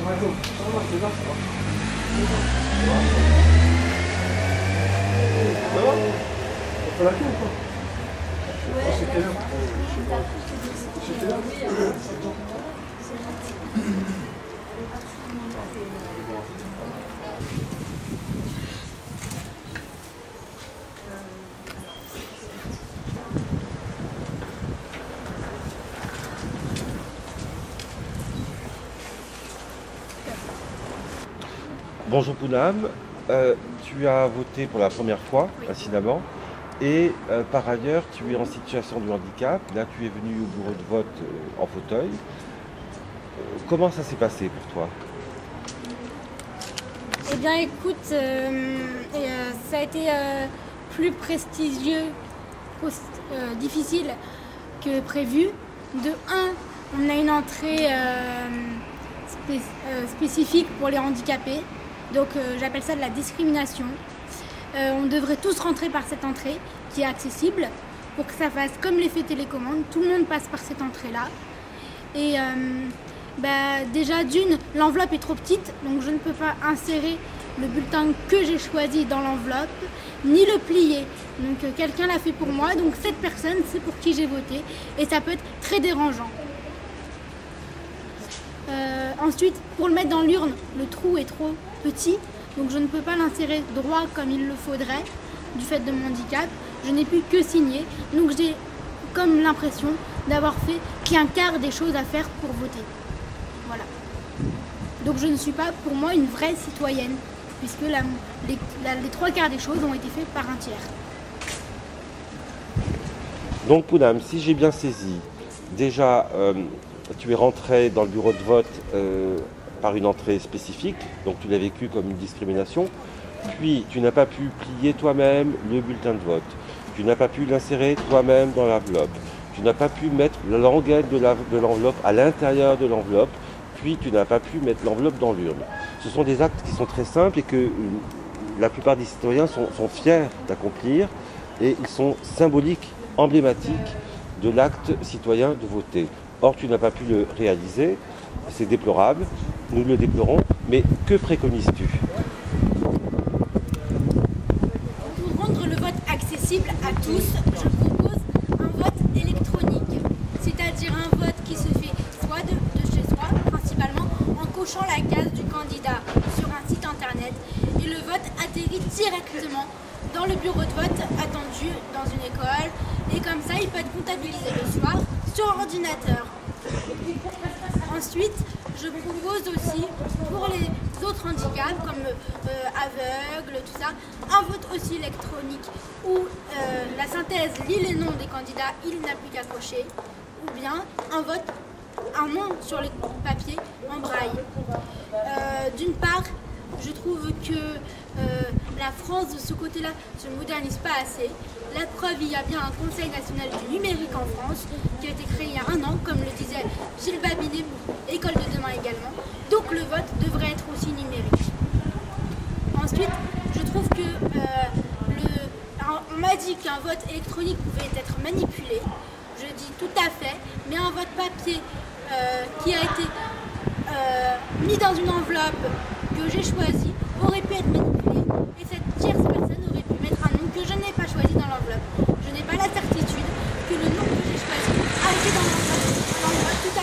T'as la queue ou pas? C'est quelle heure? C'est quelle heure? Bonjour Pounam, tu as voté pour la première fois incidemment et par ailleurs tu es en situation de handicap. Là tu es venu au bureau de vote en fauteuil. Comment ça s'est passé pour toi? Eh bien écoute, ça a été plus prestigieux, difficile que prévu. De 1, on a une entrée spécifique pour les handicapés. Donc j'appelle ça de la discrimination. On devrait tous rentrer par cette entrée qui est accessible pour que ça fasse comme l'effet télécommande. Tout le monde passe par cette entrée-là. Et déjà d'une, l'enveloppe est trop petite, donc je ne peux pas insérer le bulletin que j'ai choisi dans l'enveloppe, ni le plier. Donc quelqu'un l'a fait pour moi, donc cette personne, c'est pour qui j'ai voté. Et ça peut être très dérangeant. Ensuite, pour le mettre dans l'urne, le trou est trop petit, donc je ne peux pas l'insérer droit comme il le faudrait du fait de mon handicap. Je n'ai pu que signer, donc j'ai comme l'impression d'avoir fait qu'un quart des choses à faire pour voter. Voilà. Donc je ne suis pas pour moi une vraie citoyenne, puisque les 3 quarts des choses ont été faites par un tiers. Donc Pounam, si j'ai bien saisi, déjà tu es rentré dans le bureau de vote par une entrée spécifique, donc tu l'as vécu comme une discrimination, puis tu n'as pas pu plier toi-même le bulletin de vote, tu n'as pas pu l'insérer toi-même dans l'enveloppe, tu n'as pas pu mettre la languette de l'enveloppe à l'intérieur de l'enveloppe, puis tu n'as pas pu mettre l'enveloppe dans l'urne. Ce sont des actes qui sont très simples et que la plupart des citoyens sont fiers d'accomplir et ils sont symboliques, emblématiques de l'acte citoyen de voter. Or, tu n'as pas pu le réaliser, c'est déplorable, nous le déplorons, mais que préconises-tu? Pour rendre le vote accessible à tous, je propose un vote électronique, c'est-à-dire un vote qui se fait soit de chez soi, principalement en cochant la case du candidat sur un site internet, et le vote atterrit directement dans le bureau de vote attendu dans une école, et comme ça il peut être comptabilisé le soir sur ordinateur. Ensuite, je propose aussi pour les autres handicaps comme aveugles, tout ça, un vote aussi électronique où la synthèse lit les noms des candidats, il n'a plus qu'à cocher, ou bien un nom sur les papiers en braille. D'une part, je trouve que la France de ce côté-là se modernise pas assez. La preuve, il y a bien un Conseil national du numérique en France qui a été créé il y a 1 an, comme le disait Gilles Babinet pour École de demain également. Donc le vote devrait être aussi numérique. Ensuite, je trouve que on m'a dit qu'un vote électronique pouvait être manipulé. Je dis tout à fait, mais un vote papier qui a été mis dans une enveloppe que j'ai choisie aurait pu être manipulé et cette tierce personne aurait pu mettre un nom que je n'ai pas choisi dans l'enveloppe. Je n'ai pas la certitude que le nom que j'ai choisi a été dans l'enveloppe tout à